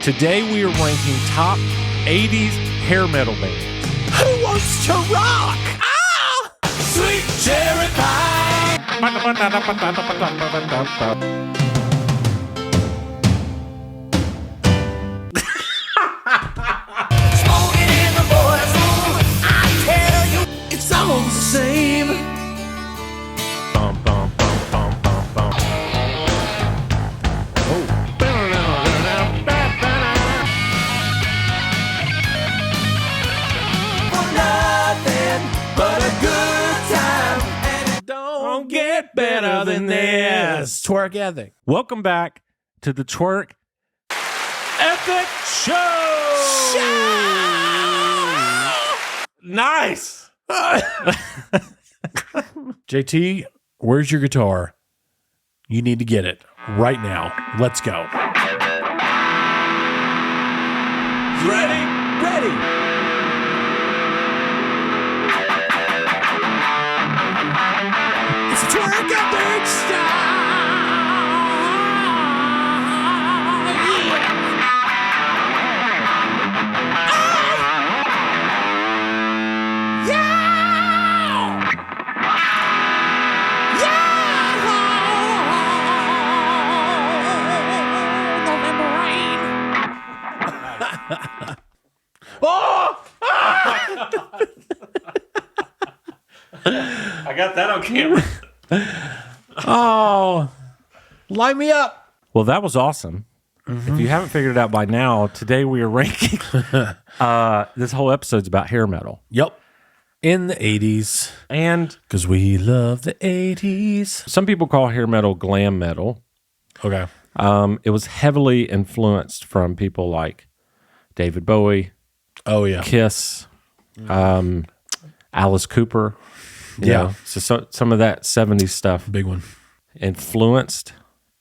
Today we are ranking top 80s hair metal bands. Who wants to rock? Ah! Sweet cherry pie. Smoking in the boys' room. I tell you, it's all the same. Bum, bum, bum, bum, bum, bum. But a good time, and it don't get better than this. Twerk ethic. Welcome back to the Twerk Ethic Show. Nice. JT, where's your guitar? You need to get it right now. Let's go. Ready? Ready. It's a twerk epic style. I got that on camera. Oh, light me up. Well, that was awesome. If you haven't figured it out by now, today we are ranking. This whole episode's about hair metal. Yep. In the 80s. And Because we love the 80s. some people call hair metal glam metal. Okay. It was heavily influenced from people like David Bowie, Oh, yeah. Kiss, Alice Cooper. You Yeah. know, so some of that 70s stuff Big one. influenced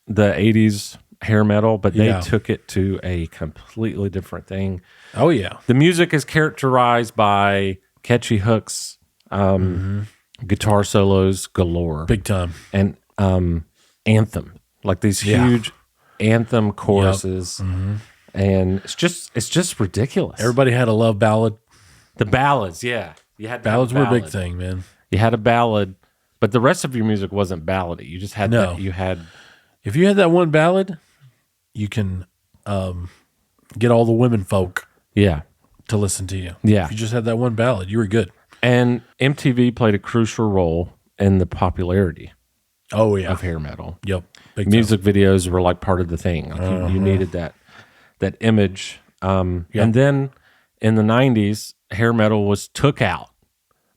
the 80s hair metal, but they Yeah. took it to a completely different thing. Oh, yeah. The music is characterized by catchy hooks, guitar solos galore, Big time. and anthem, like these Yeah. huge anthem choruses, and it's just ridiculous. Everybody had a love ballad. The ballads, yeah, you had to have Ballads a were a big ballad. thing, man. You had a ballad, but the rest of your music wasn't ballady. You just had No. that. You had If you had that one ballad, you can get all the women folk yeah. to listen to you. Yeah. If you just had that one ballad, you were good. And MTV played a crucial role in the popularity Oh, yeah. of hair metal. Yep. Big time. Music videos were like part of the thing. Like you needed that image. And then in the 90s, hair metal was took out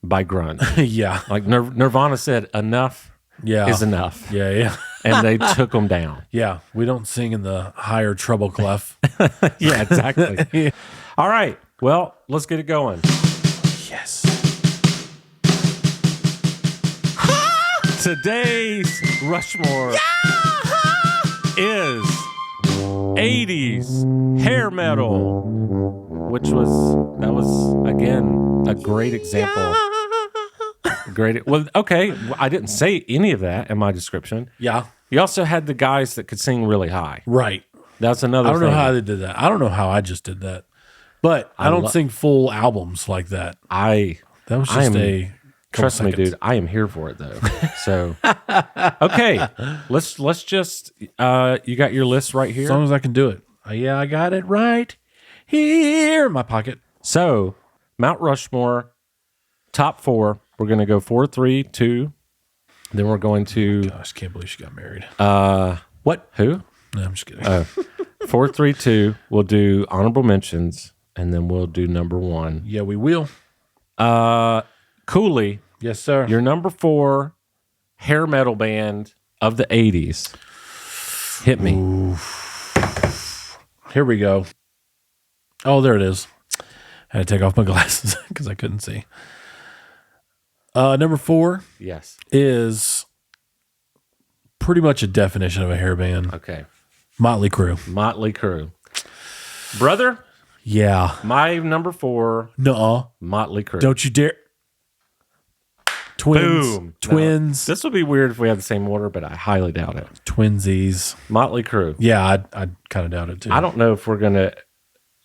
by grunge. Yeah. Like Nirvana said, enough Yeah. is enough. Yeah, yeah. And they took them down. Yeah. We don't sing in the higher treble clef. Yeah, exactly. All right. Well, let's get it going. Yes. Today's Rushmore is 80s hair metal, which was again a great example. Great. Well, okay, I didn't say any of that in my description. Yeah. You also had the guys that could sing really high. Right. That's another I don't thing. know how they did that. I don't know how I just did that. But I don't sing full albums like that. That was just a Trust me, seconds. dude. I am here for it, though. So, okay, let's just. You got your list right As here. long as I can do it. Yeah, I got it right here in my pocket. So, Mount Rushmore, top 4. We're going to go 4, 3, 2. Then we're going to Gosh, can't believe she got married. what? Who? No, I'm just kidding. 4, 3, 2. We'll do honorable mentions, and then we'll do number 1. Yeah, we will. Cooley, Yes, sir. your number 4 hair metal band of the 80s. Hit me. Here we go. Oh, there it is. I had to take off my glasses because I couldn't see. Number 4 Yes. is pretty much a definition of a hair band. Okay. Motley Crue. Mötley Crüe. Brother, Yeah. my number 4, Nuh-uh. Mötley Crüe. Don't you dare. Twins. Boom. Twins. No, this would be weird if we had the same order, but I highly doubt it. Twinsies. Motley Crue. Yeah, I kind of doubt it too. I don't know if we're gonna,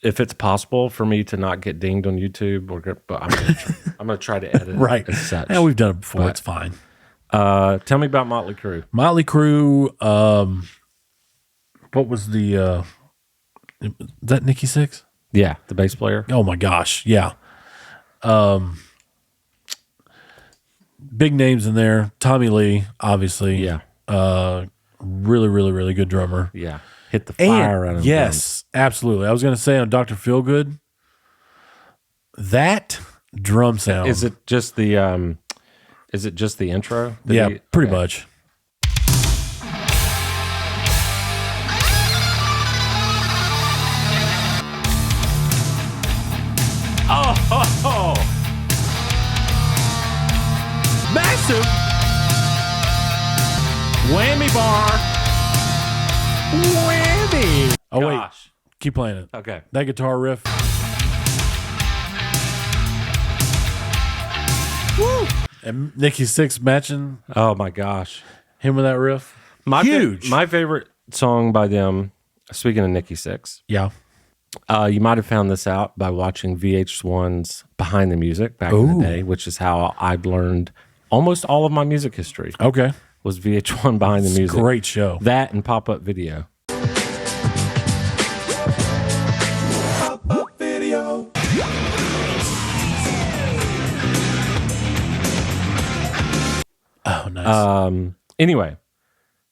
if it's possible for me to not get dinged on YouTube, but I'm gonna try to edit Right. it as such. Yeah, we've done it before. But- It's fine. Tell me about Motley Crue. Mötley Crüe. What was the? Is that Nikki Sixx? Yeah, the bass player. Oh my gosh, yeah. Big names in there. Tommy Lee, obviously. Yeah, Really, really, really good drummer. yeah. Hit the fire out of yes, absolutely. I was going to say on Dr. Feelgood, that drum sound. Is it just the? Is it just the intro? Yeah, pretty much. Oh, massive whammy bar. Whammy. Oh, wait. Gosh. Keep playing it. Okay. That guitar riff. Woo! And Nikki Sixx matching Oh my gosh. him with that riff. Huge. My favorite song by them. Speaking of Nikki Sixx, Yeah. you might have found this out by watching VH1's Behind the Music back in Ooh. the day, which is how I've learned almost all of my music history. Okay. Was VH1 Behind the Music. Great show. That and Pop-Up Video. Oh, nice. Anyway,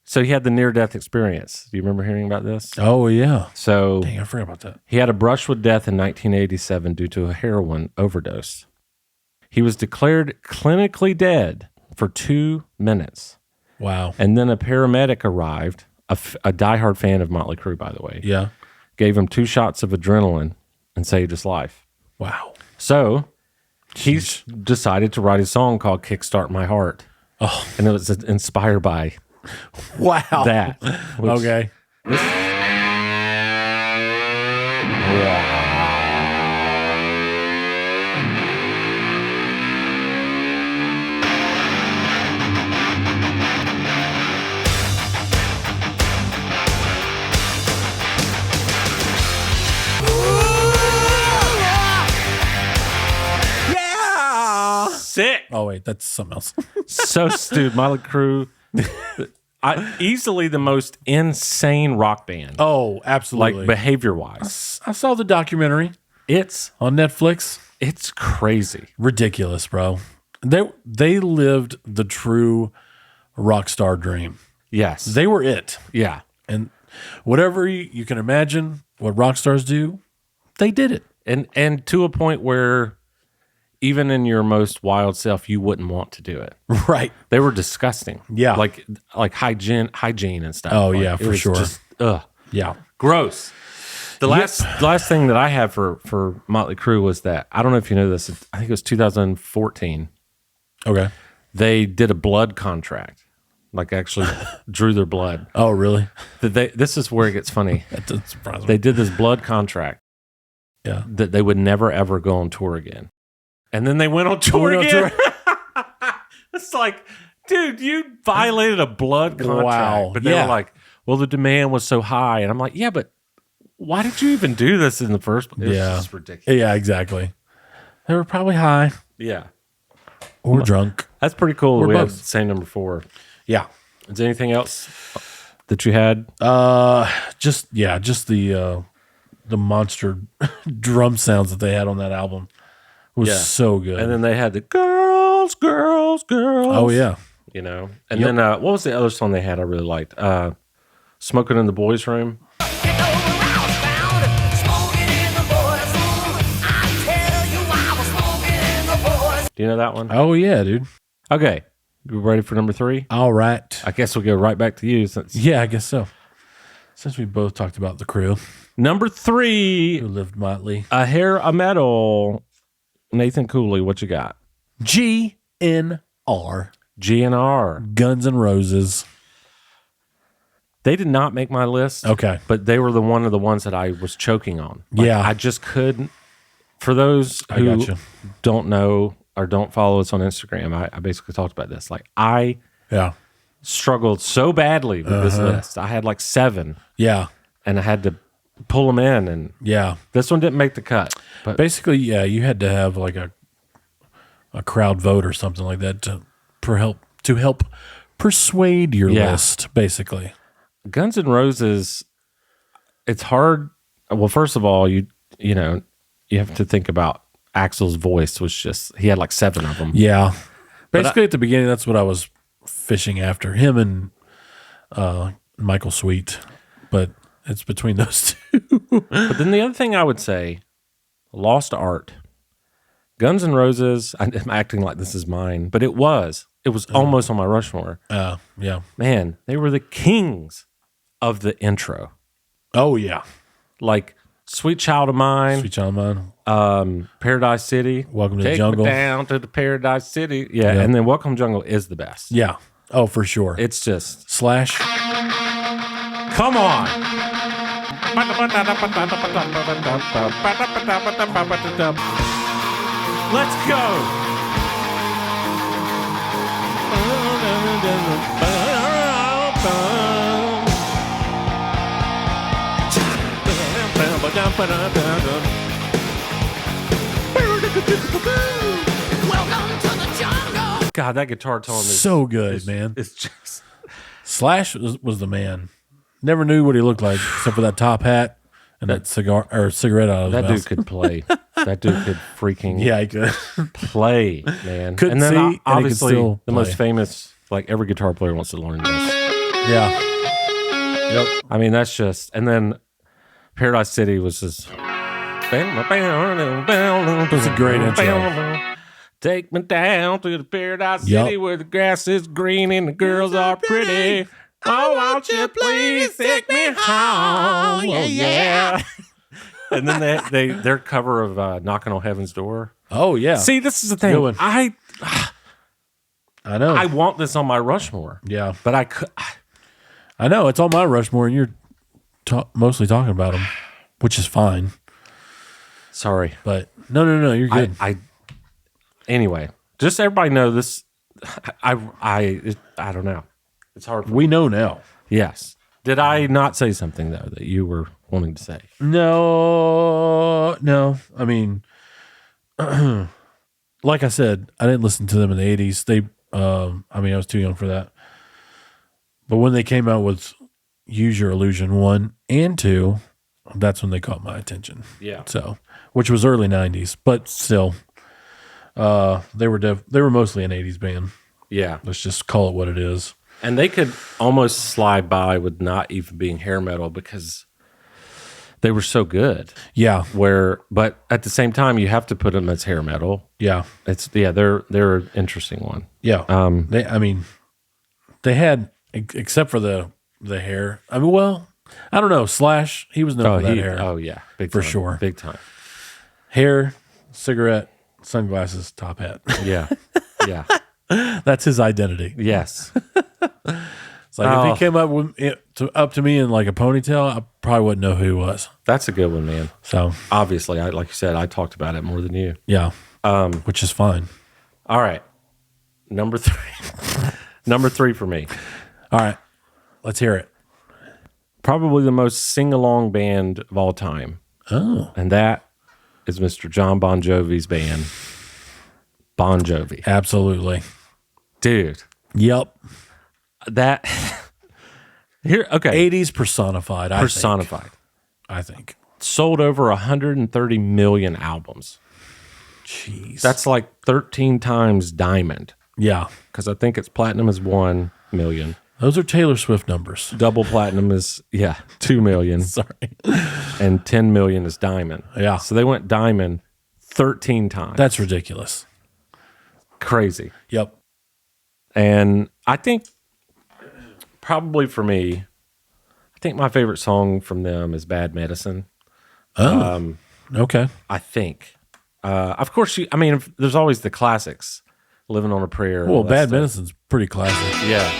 so he had the near-death experience. Do you remember hearing about this? Oh, yeah. So Dang, I forgot about that. he had a brush with death in 1987 due to a heroin overdose. He was declared clinically dead for 2 minutes. Wow. And then a paramedic arrived, a diehard fan of Motley Crue, by the way, Yeah. gave him 2 shots of adrenaline and saved his life. Wow. So he's decided to write a song called Kickstart My Heart. Oh. And it was inspired by Wow. that. which- Okay. Sick. Oh, wait. That's something else. So stupid. Motley Crue, easily the most insane rock band. Oh, absolutely. Like behavior wise. I saw the documentary It's on Netflix. crazy. Ridiculous, bro. They lived the true rock star dream. Yes. They were it. Yeah. And whatever you can imagine what rock stars do, they did it. And to a point where even in your most wild self, you wouldn't want to do it. Right. They were disgusting. Yeah. Like hygiene and stuff. Oh, Like, yeah, it for was sure. Just, ugh. Yeah. Gross. The last thing that I had for Motley Crue was that, I don't know if you know this, I think it was 2014. Okay. They did a blood contract. Like actually drew their blood. Oh, really? This is where it gets funny. That doesn't surprise me. They did this blood contract Yeah. that they would never ever go on tour again. And then they went on tour Went on again. It's like, dude, you violated a blood contract. Wow. But they Yeah. were like, well, the demand was so high. And I'm like, yeah, but why did you even do this in the first place? It's Yeah. just ridiculous. Yeah, exactly. They were probably high Yeah. or drunk. That's pretty cool. Or We have both. the same number 4. Yeah. Is there anything else that you had? Just the monster drum sounds that they had on that album was Yeah. so good. And then they had the girls. oh yeah. You know? And then what was the other song they had I really liked? Smoking in the Boys' Room. Do you know that one? Oh yeah, dude. Okay. You ready for number 3? All right. I guess we'll go right back to you. Yeah, I guess so. Since we both talked about the crew Number 3, who lived Motley. a hair a metal. Nathan Cooley, what you got? GNR. GNR. Guns N' Roses. They did not make my list. Okay. But they were one of the ones that I was choking on. Like, Yeah. I just couldn't. For those I who gotcha. don't know, or don't follow us on Instagram, I basically talked about this. Like, I Yeah. struggled so badly with this list. I had like 7, Yeah. and I had to pull them in, and Yeah. this one didn't make the cut. But Basically, yeah, you had to have like a crowd vote or something like that to help persuade your Yeah. list, basically. Guns N' Roses, it's hard. Well, first of all, you have to think about Axl's voice was just, he had like 7 of them. Yeah. Basically, at the beginning, that's what I was fishing after. Him and Michael Sweet. But it's between those two. But then the other thing I would say, lost art. Guns N' Roses, I'm acting like this is mine, but it was almost on my Rushmore. Yeah. Man, they were the kings of the intro. Oh, yeah. Like Sweet Child of Mine, Sweet Child of Mine. Paradise City. Welcome to the Take Jungle. Me down to the Paradise City. Yeah, Yep. and then Welcome Jungle is the best. Yeah. Oh, for sure. It's just, Slash. come on. Let's go. Welcome to the jungle. God, that guitar tone is So good, man. It's just, Slash was the man. Never knew what he looked like except for that top hat and that cigarette out of his that mouth. dude could play. That dude could freaking Yeah, he could. play, man. Couldn't and then see, and he could obviously still the most play. famous, like every guitar player wants to learn this. Yeah. Yep. I mean, that's just, and then Paradise City was just. It's a great intro. Take me down to the Paradise Yep. City where the grass is green and the girls are pretty. Oh, won't you please take me home? Oh, yeah. And then their cover of Knocking on Heaven's Door. Oh, yeah. See, this is the Good thing. one. I know. want this on my Rushmore, yeah. but I could. I know. It's on my Rushmore, and you're mostly talking about him, which is fine. Sorry. But no. You're good. Anyway, just everybody know this. I don't know. It's hard. We know now. Yes. Did I not say something though that you were wanting to say? No. I mean, like I said, I didn't listen to them in the 80s. I was too young for that. But when they came out with Use Your Illusion 1 and 2, that's when they caught my attention. Yeah. So, which was early 90s, but still, they were mostly an 80s band. Yeah. Let's just call it what it is. And they could almost slide by with not even being hair metal because they were so good. Yeah. But at the same time, you have to put them as hair metal. Yeah. They're an interesting one. Yeah. They had, except for the hair. I mean, well, I don't know. Slash, he was known for that hair. Oh yeah, big For time, sure. big time. Hair, cigarette, sunglasses, top hat. Yeah, yeah, That's his identity. yes. It's like if he came up to me in like a ponytail, I probably wouldn't know who he was. That's a good one, man. So Obviously, like you said, I talked about it more than you. yeah, which is fine. All right, number 3. Number 3 for me. All right, let's hear it. Probably the most sing-along band of all time. Oh, And that is Mr. John Bon Jovi's band, Bon Jovi. absolutely. Dude, Yep. that here, okay, 80s personified. personified. I think. Sold over 130 million albums. Jeez. That's like 13 times diamond yeah. because I think it's platinum is 1 million. Those are Taylor Swift numbers. Double platinum is 2 million. Sorry. And 10 million is diamond. Yeah. So they went diamond 13 times. That's ridiculous. crazy. Yep. And I think probably for me, I think my favorite song from them is Bad Medicine. Oh, okay. I think. Of course, there's always the classics. Living on a Prayer. and Well, all that Bad stuff. Medicine's pretty classic. Yeah.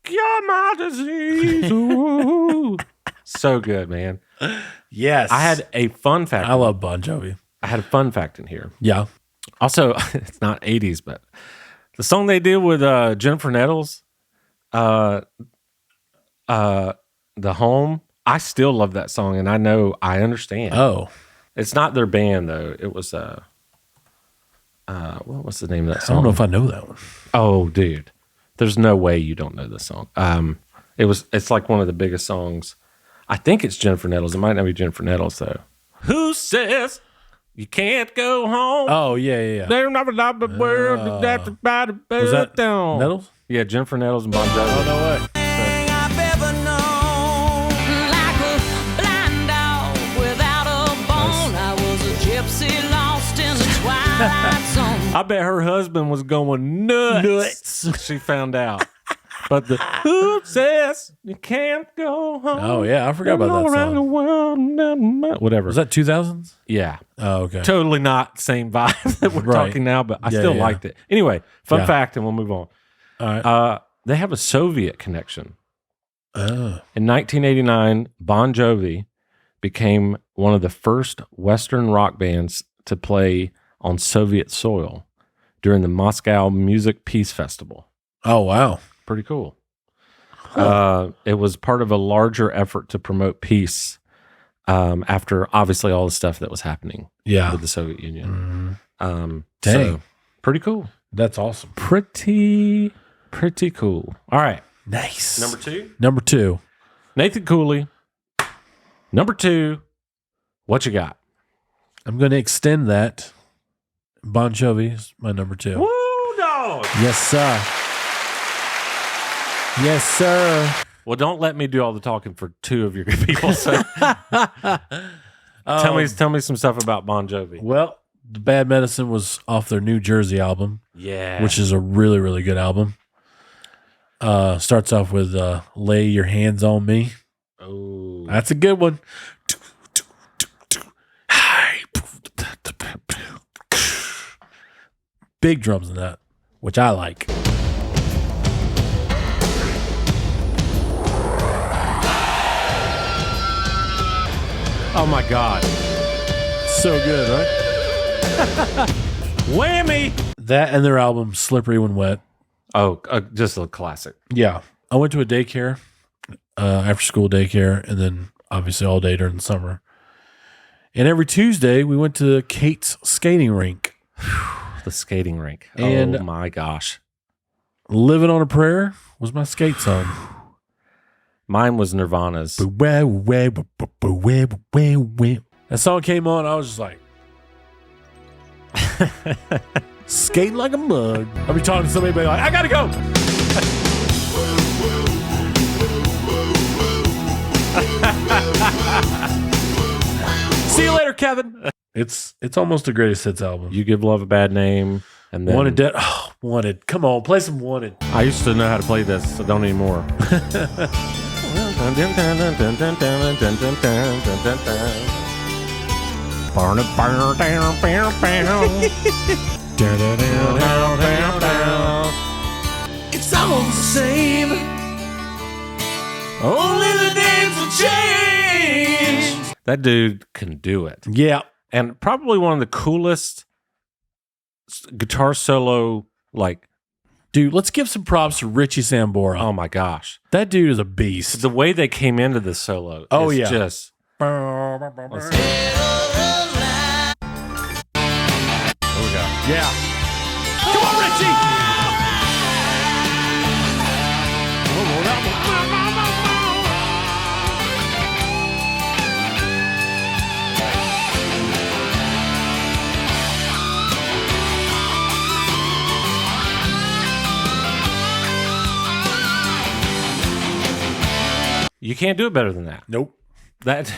Cure my disease. Ooh. So good, man. Yes. I had a fun fact. I love Bon Jovi. I had a fun fact in here. Yeah. Also, it's not 80s, but the song they did with Jennifer Nettles, The Home, I still love that song, and I understand. Oh. It's not their band, though. It was, what was the name of that I song? don't know if I know that one. Oh, dude. There's no way you don't know this song. It's like one of the biggest songs. I think it's Jennifer Nettles. It might not be Jennifer Nettles, though. Who says you can't go home? Oh, yeah. They're not not the world that's about to Was that down. Nettles? Yeah, Jennifer Nettles and Bon Jovi. Oh, no way. I've ever known. Like a blind dog without a bone. I was a gypsy lost in the twilight zone. I bet her husband was going nuts. She found out. But the who says you can't go home? Oh, yeah. I forgot about all that around the song. world. Whatever. Was that 2000s? Yeah. Oh, okay. Totally not same vibe that we're Right. talking now, but I Yeah, still yeah. liked it. Anyway, fun Yeah. fact, and we'll move on. All right. They have a Soviet connection. Oh. In 1989, Bon Jovi became one of the first Western rock bands to play on Soviet soil during the Moscow Music Peace Festival. Oh, wow. Pretty cool. It was part of a larger effort to promote peace after obviously all the stuff that was happening Yeah. with the Soviet Union. Dang. So, pretty cool. That's awesome. Pretty cool. All right. Nice. Number 2. 2. Nathan Cooley. Number 2. What you got? I'm going to extend that. Bon Jovi is my number 2. Woo, dog. Yes, sir. Yes, sir. Well, don't let me do all the talking for 2 of your people. So tell me some stuff about Bon Jovi. Well, The Bad Medicine was off their New Jersey album, Yeah. which is a really, really good album. Starts off with Lay Your Hands on Me. Oh. That's a good one. Big drums in that, which I like. Oh my God. So good, right? Whammy. That and their album Slippery When Wet. Oh, just a classic. Yeah. I went to a daycare, after school daycare, and then obviously all day during the summer. And every Tuesday we went to Kate's skating rink. The skating rink. And- oh my gosh. Living on a Prayer was my skate song. Mine was Nirvana's. That song came on, I was just like, skating like a mug. I'll be talking to somebody, be like, I gotta go. See you later, Kevin. It's almost the greatest hits album. You Give Love a Bad Name. And then Wanted Dead. Oh, Wanted. Come on, play some Wanted. I used to know how to play this, so don't anymore. It's all the same. Only the names will change. That dude can do it. Yeah. And probably one of the coolest guitar solo, like, Dude, let's give some props to Richie Sambora. oh my gosh. That dude is a beast. The way they came into this solo Oh, is yeah. just... Here we go. Yeah. Come on, Richie. You can't do it better than that. Nope. That...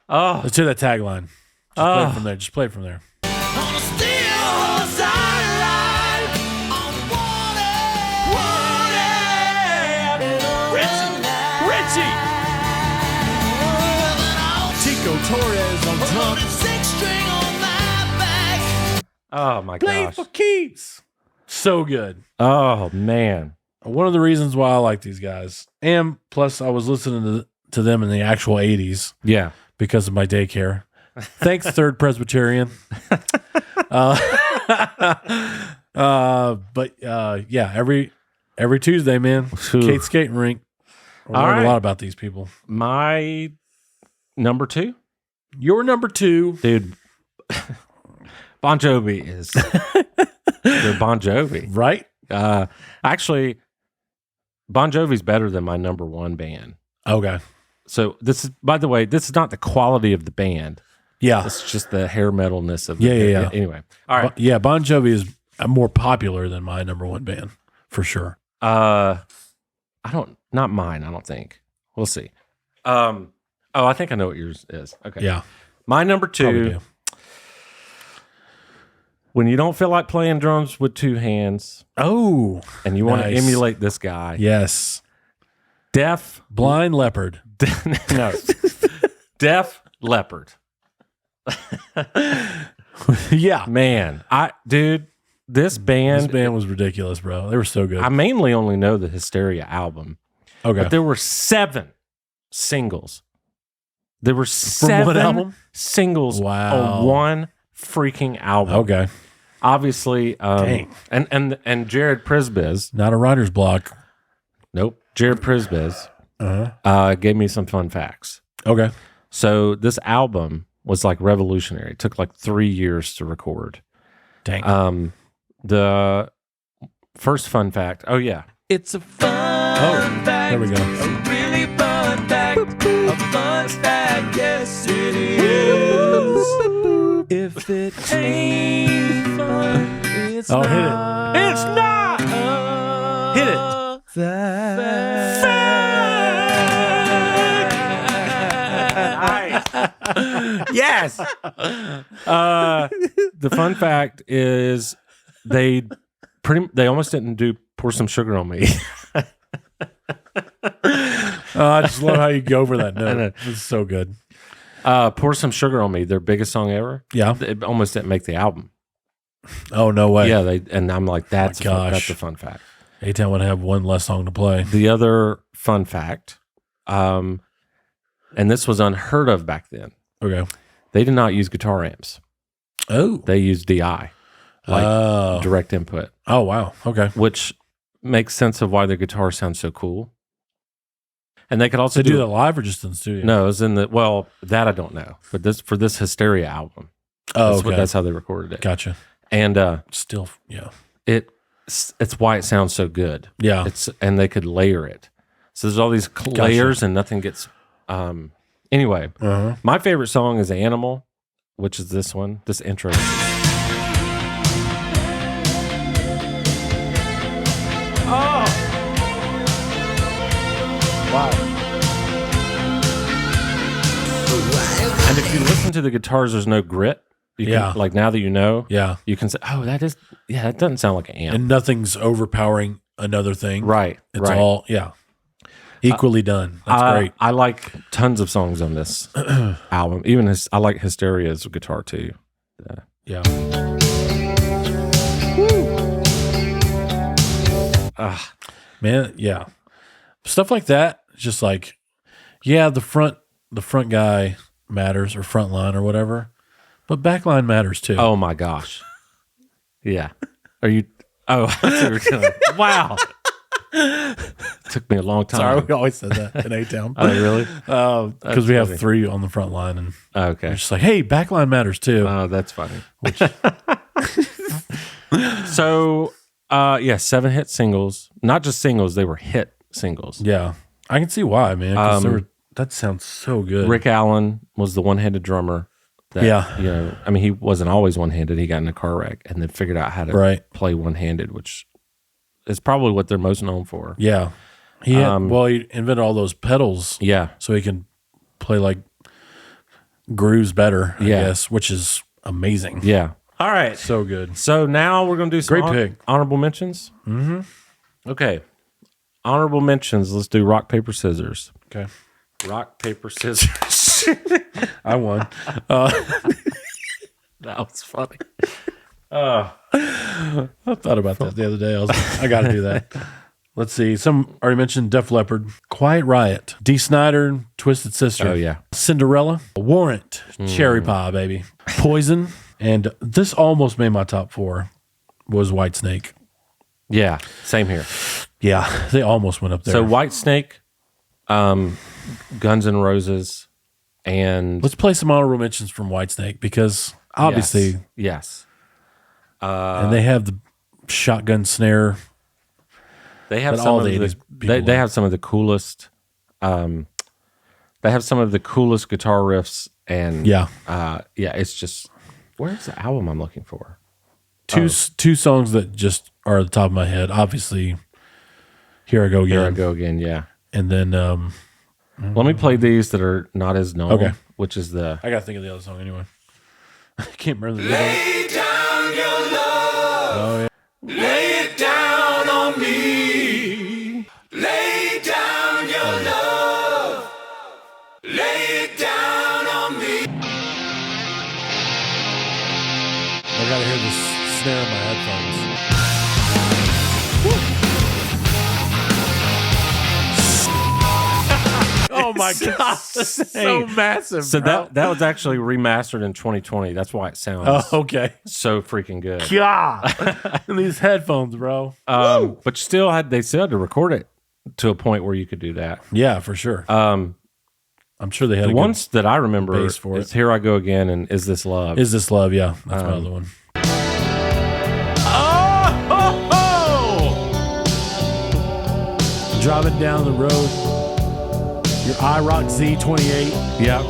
Oh, Let's hear that tagline. Just play it from there. Just play it from there. On a steel horse I ride. I'm wanted. Richie. Chico Torres on top. Six string on my back. oh my Play gosh. for keeps. So good. Oh, man. one of the reasons why I like these guys. And plus, I was listening to them in the actual 80s Yeah. because of my daycare. Thanks, Third Presbyterian. Yeah, every Tuesday, man, Kate Skating Rink. I learned a lot about these people. My number 2? Your number 2. Dude, Bon Jovi is the Bon Jovi. Right? Actually, Bon Jovi's better than my number 1 band. Okay. So this is, by the way, this is not the quality of the band. Yeah. It's just the hair metalness of Yeah. Anyway. All right. Bon Jovi is more popular than my number 1 band, for sure. Not mine, I don't think. We'll see. I think I know what yours is. Okay. Yeah. My number 2, when you don't feel like playing drums with 2 hands. Oh. And you want to emulate this guy. Yes. Blind Leopard. No. Def Leppard. Yeah. Man, this band was ridiculous, bro. They were so good. I mainly only know the Hysteria album. Okay. But there were 7 singles. There were 7 what album? singles on one freaking album. Okay. Obviously, Dang. and Jared Prisbiz. Not a writer's block. Nope. Jared Prisbiz gave me some fun facts. Okay. So this album was like revolutionary. It took like 3 years to record. Dang. The first fun fact. Oh yeah. It's a fun fact. There we go. A really fun fact. A fun fact. Yes, it is. If it ain't fun, it's Oh, hit it. not. It's not. Hit it. Yes. The fun fact is they almost didn't pour some sugar on me. I just love how you go over that I know. note. It's so good. Pour Some Sugar on Me, their biggest song ever. Yeah. It almost didn't make the album. Oh, no way. Yeah, and I'm like, that's gosh. a fun fact. A-Town would have one less song to play. The other fun fact, and this was unheard of back then. Okay. They did not use guitar amps. Oh. They used DI, like direct input. Oh, wow. Okay. Which makes sense of why their guitar sounds so cool. And they could also They do that live or just in the studio? No, it was in that I don't know. But for this Hysteria album. Oh, okay. That's how they recorded it. Gotcha. And still, yeah. It's why it sounds so good. Yeah. And they could layer it. So there's all these layers and nothing gets anyway. My favorite song is Animal, which is this one, this intro. Wow. And if you listen to the guitars, there's no grit. You can, like now that you know, you can say, oh, that doesn't sound like an amp. And nothing's overpowering another thing. Right. It's all, equally done. That's great. I like tons of songs on this album. Even I like Hysteria's guitar too. Yeah. Man, yeah. Stuff like that, just like, the front guy matters, or front line or whatever, but back line matters too. Oh my gosh. Yeah. Are you? Oh, wow. Took me a long time. Sorry, we always said that in A-Town. Oh, really? Because we have 3 on the front line, and okay, it's just like, hey, back line matters too. Oh, that's funny. So, 7 hit singles. Not just singles; they were hit singles. Yeah, I can see why, man. 'Cause that sounds so good. Rick Allen was the one-handed drummer. That, I mean, he wasn't always one-handed. He got in a car wreck and then figured out how to play one-handed, which is probably what they're most known for. Yeah. He invented all those pedals. Yeah. So he can play like grooves better, I guess, which is amazing. Yeah. All right. So good. So now we're going to do some Great pick. Honorable mentions. Mm-hmm. Okay. Honorable mentions. Let's do rock, paper, scissors. Okay. Rock, paper, scissors. I won. That was funny. I thought about that the other day. I was like, I got to do that. Let's see. Some already mentioned Def Leppard, Quiet Riot, D. Snyder, Twisted Sister. Oh, yeah. Cinderella, Warrant, Cherry Pie, baby, Poison, and this almost made my top 4 was Whitesnake. Yeah, same here. Yeah, they almost went up there. So Whitesnake, Guns N' Roses, and let's play some honorable mentions from Whitesnake because obviously, yes. And they have the shotgun snare. They have that some all of the the 80s people they love. have some of the coolest. They have some of the coolest guitar riffs, and Yeah. It's just where's the album I'm looking for? Two songs that just are at the top of my head. Obviously, Here I Go Again. Here I Go Again. Yeah. And then Let me play these that are not as known. Okay. Which is the I got to think of the other song anyway. I can't remember the name. Lay down your love. Oh, yeah. Lay it down on me. Lay down your love. Lay it down on me. I got to hear this snare in my headphones. Oh my God. So massive. so bro. that was actually remastered in 2020. That's why it sounds Oh, okay. so freaking good. God. And these headphones, bro. But they still had to record it to a point where you could do that. Yeah, for sure. I'm sure they had The a ones that I remember bass for is it. Here I Go Again and Is This Love? Is This Love? Yeah, that's my other one. Driving down the road, your IROC Z28. Yeah.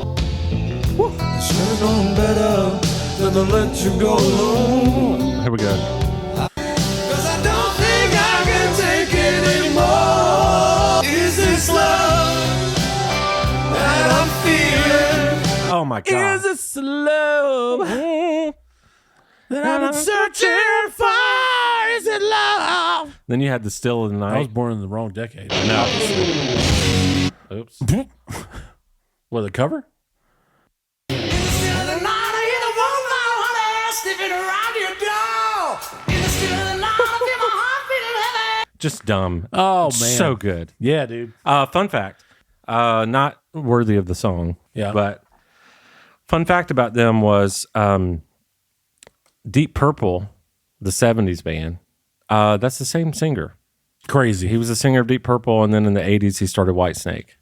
Should have known better than to let you go alone. Here we go. 'Cause I don't think I can take it anymore. Is this love that I'm feeling? Oh my God. this love that I've been searching for? Is it love? Then you had the Still of the I was Night. born in the wrong decade. No. Oops. What, the cover? In the still of the night, I hear the woman honey sniffing around your door. In the still of the night, I feel my heart beating heavy. Just dumb. Oh, man. So good. Yeah, dude. Fun fact. Not worthy of the song. Yeah. But fun fact about them was Deep Purple, the 70s band, that's the same singer. Crazy. He was the singer of Deep Purple, and then in the 80s, he started Whitesnake.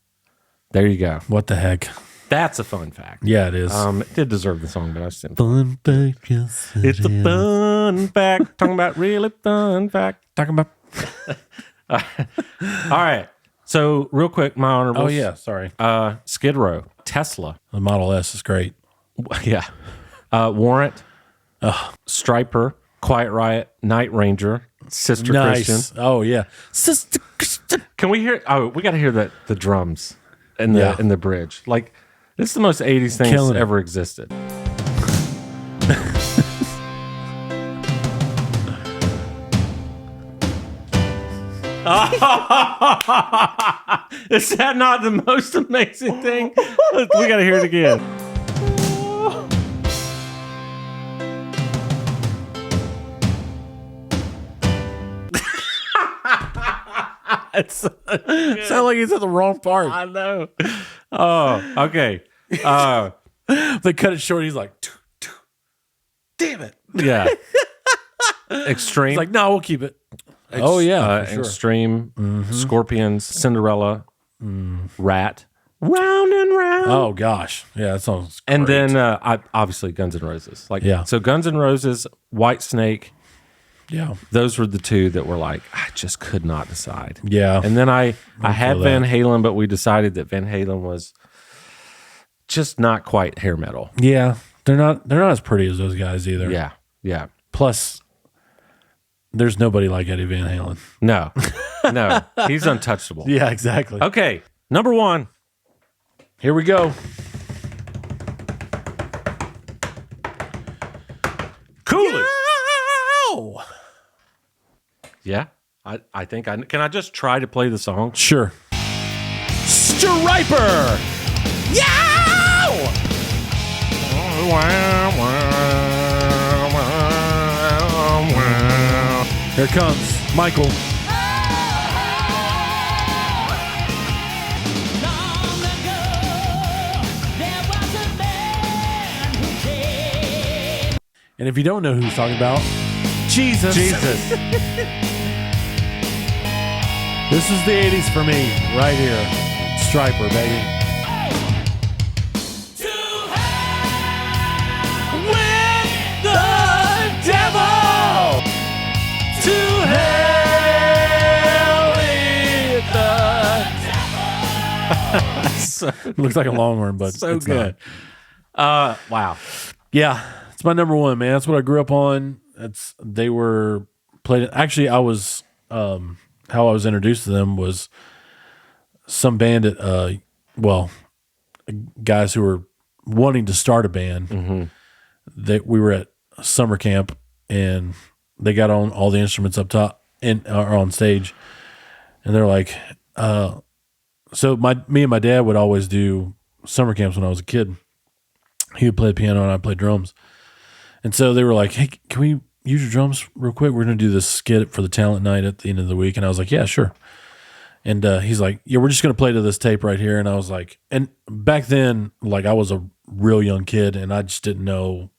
There you go. What the heck? That's a fun fact. Yeah, it is. It did deserve the song, but I just didn't. Fun fact, yes, It's a fun fact. Talking about really fun fact. Talking about. All right. So, real quick, my honorables. Oh, yeah, sorry. Skid Row, Tesla. The Model S is great. Yeah. Warrant, Stryper, Quiet Riot, Night Ranger, Sister Nice. Christian. Oh, yeah. Sister Christian. Can we hear? Oh, we got to hear the drums in the Yeah. in the bridge. Like, this is the most 80s thing Killing that's it. ever existed. Is that not the most amazing thing? We got to hear it again. It's Sound like he's at the wrong part. I know. Oh, okay. They cut it short. He's like, damn it. Yeah. Extreme. He's like, no, we'll keep it. Oh, yeah. For sure. Extreme. Scorpions. Cinderella. Rat. Round and round. Oh, gosh. Yeah, that sounds And great. then obviously Guns N' Roses. Like, Yeah. So Guns N' Roses, Whitesnake. Yeah. Those were the two that were like, I just could not decide. Yeah. And then I had feel Van that. Halen, but we decided that Van Halen was just not quite hair metal. Yeah. They're not as pretty as those guys either. Yeah. Yeah. Plus, there's nobody like Eddie Van Halen. No. No. He's untouchable. Yeah, exactly. Okay. Number 1. Here we go. Cooley. Oh. Yeah. I think can I just try to play the song? Sure. Stryper. Here comes Michael. And if you don't know who he's talking about, Jesus. Jesus. This is the 80s for me, right here. Stryper, baby. With the devil to hell with the devil. Looks like a longhorn, but So it's good. not. Wow. Yeah, it's my number one, man. That's what I grew up on. They were played. Actually, I was how I was introduced to them was some band at guys who were wanting to start a band. Mm-hmm. We were at summer camp and they got on all the instruments up top and are on stage, and they're like, so me and my dad would always do summer camps when I was a kid. He would play the piano and I'd play drums. And so they were like, hey, can we use your drums real quick? We're going to do this skit for the talent night at the end of the week. And I was like, yeah, sure. And he's like, yeah, we're just going to play to this tape right here. And I was like, and back then, like I was a real young kid and I just didn't know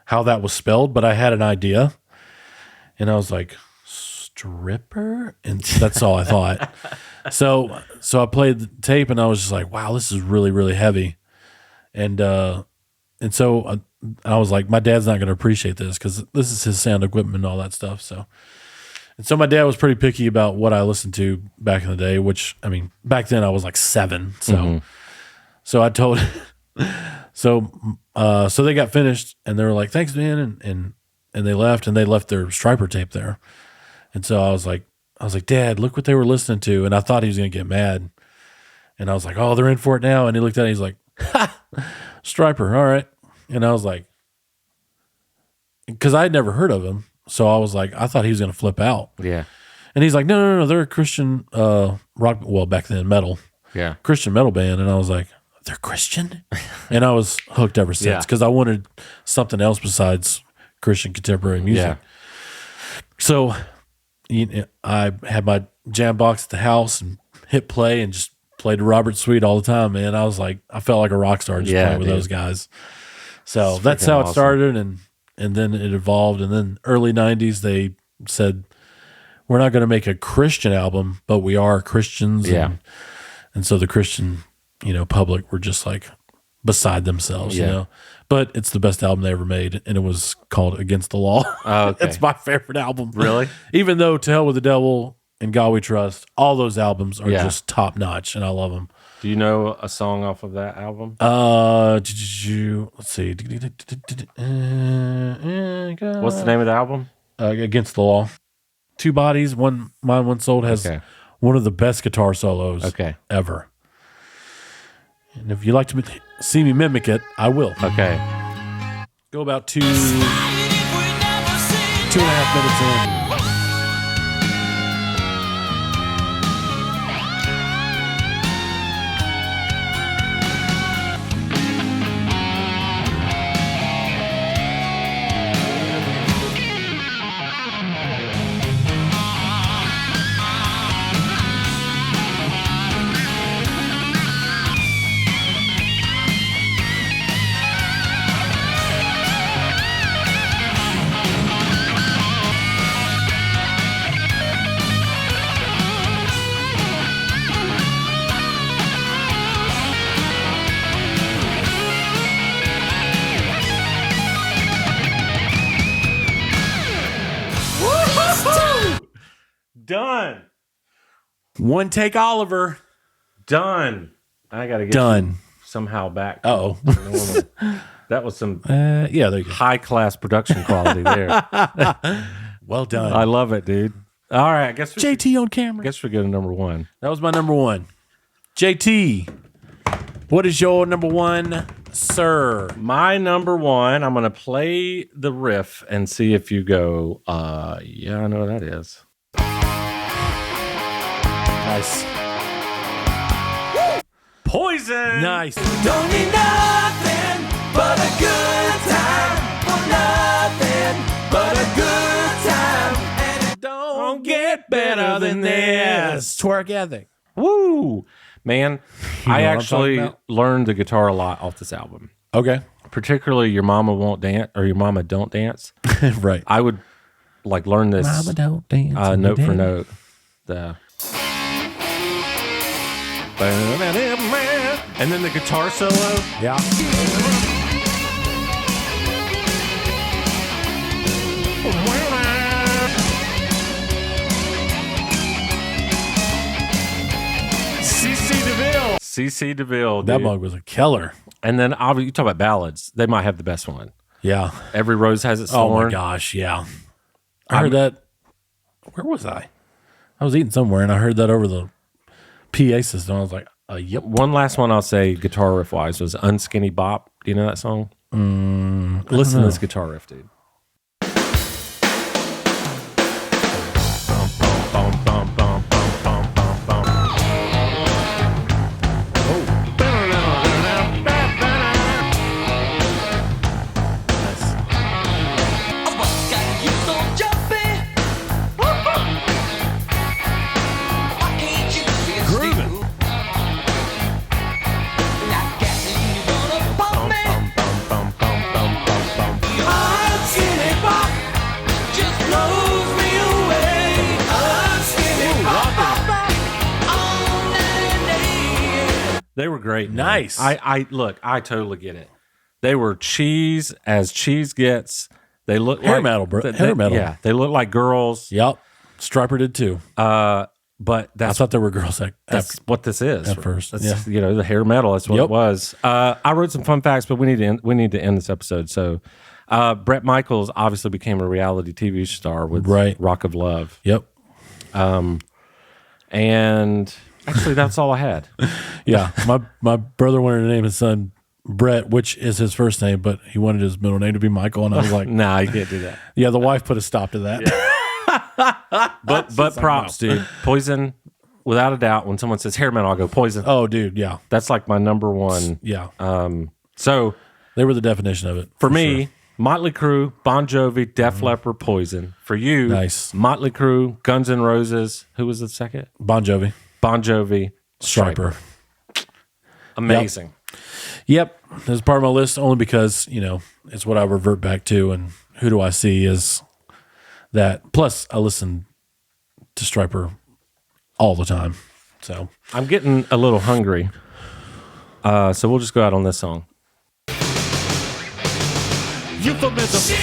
how that was spelled, but I had an idea. And I was like, stripper? And that's all I thought. So I played the tape and I was just like, wow, this is really, really heavy. And so I was like, my dad's not going to appreciate this because this is his sound equipment and all that stuff. So my dad was pretty picky about what I listened to back in the day, which, I mean, back then I was like 7. So I told, so they got finished and they were like, thanks, man. And they left their Stryper tape there. And so I was like, Dad, look what they were listening to. And I thought he was going to get mad. And I was like, oh, they're in for it now. And he looked at it, he's like, ha, Stryper, all right. And I was like, because I had never heard of him. So I was like, I thought he was going to flip out. Yeah. And he's like, no, they're a Christian rock, well, back then metal. Yeah. Christian metal band. And I was like, they're Christian? And I was hooked ever since because I wanted something else besides Christian contemporary music. Yeah. So I had my jam box at the house and hit play and just played Robert Sweet all the time, man. I was like, I felt like a rock star just playing with those guys. So that's how it started, and then it evolved. And then early 90s, they said, we're not going to make a Christian album, but we are Christians. Yeah. And so the Christian, public were just like beside themselves, you know. But it's the best album they ever made, and it was called Against the Law. Oh, okay. It's my favorite album. Really? Even though To Hell with the Devil and God We Trust, all those albums are just top notch, and I love them. Do you know a song off of that album? Let's see. What's the name of the album? Against the Law. Two Bodies, One Mind, One Soul has one of the best guitar solos ever. And if you like to see me mimic it, I will. Okay. Go about 2.5 minutes in. Done. One take Oliver. Done. I got to get Done. Somehow back. Oh. That was some there you go. high-class production quality there. Well done. I love it, dude. All right, I guess JT on camera. I guess we go to number one. That was my number one. JT, what is your number one, sir? My number one, I'm going to play the riff and see if you go, yeah, I know what that is. Nice. Poison. Nice. Don't need nothing but a good time. For nothing but a good time. And it don't get better than this. Twerk ethic. Woo. Man, You know I what I'm actually talking about? learned the guitar a lot off this album. Okay. particularly Your Mama Won't Dance or Your Mama Don't Dance, Right. I would like learn this Mama don't dance. note for note. And then the guitar solo. Yeah. CC DeVille. That mug was a killer. And then obviously, you talk about ballads. They might have the best one. Yeah. Every Rose Has Its Thorn. Oh my gosh, yeah. I heard that. Where was I? I was eating somewhere and I heard that over the PA system. I was like, yep. One last one I'll say, guitar riff wise, was Unskinny Bop. Do you know that song? Listen to this guitar riff, dude. They were great. Nice. I look, I totally get it. They were cheese as cheese gets. They look hair like metal, bro. Hair metal. Yeah, they look like girls. Yep. Stryper did too. But I thought there were girls that's what this is at first. That's, you know, the hair metal. That's what it was. I wrote some fun facts, but we need to end this episode. So, Bret Michaels obviously became a reality TV star with Rock of Love. Yep. And actually, that's all I had. Yeah, my brother wanted to name his son Brett, which is his first name, but he wanted his middle name to be Michael, and I was like, nah, you can't do that. Yeah, the wife put a stop to that. Yeah. But props, dude. Poison, without a doubt. When someone says hair metal, I'll go Poison. Oh, dude, yeah, that's like my number one. Yeah. So they were the definition of it for me. Sure. Motley Crue, Bon Jovi, Def Leppard, Poison. For you, nice. Motley Crue, Guns N' Roses. Who was the second? Bon Jovi. Bon Jovi, Stryper. Amazing. Yep. That's part of my list only because, you know, it's what I revert back to, and who do I see is that. Plus, I listen to Stryper all the time. So I'm getting a little hungry. So we'll just go out on this song. Euphemism.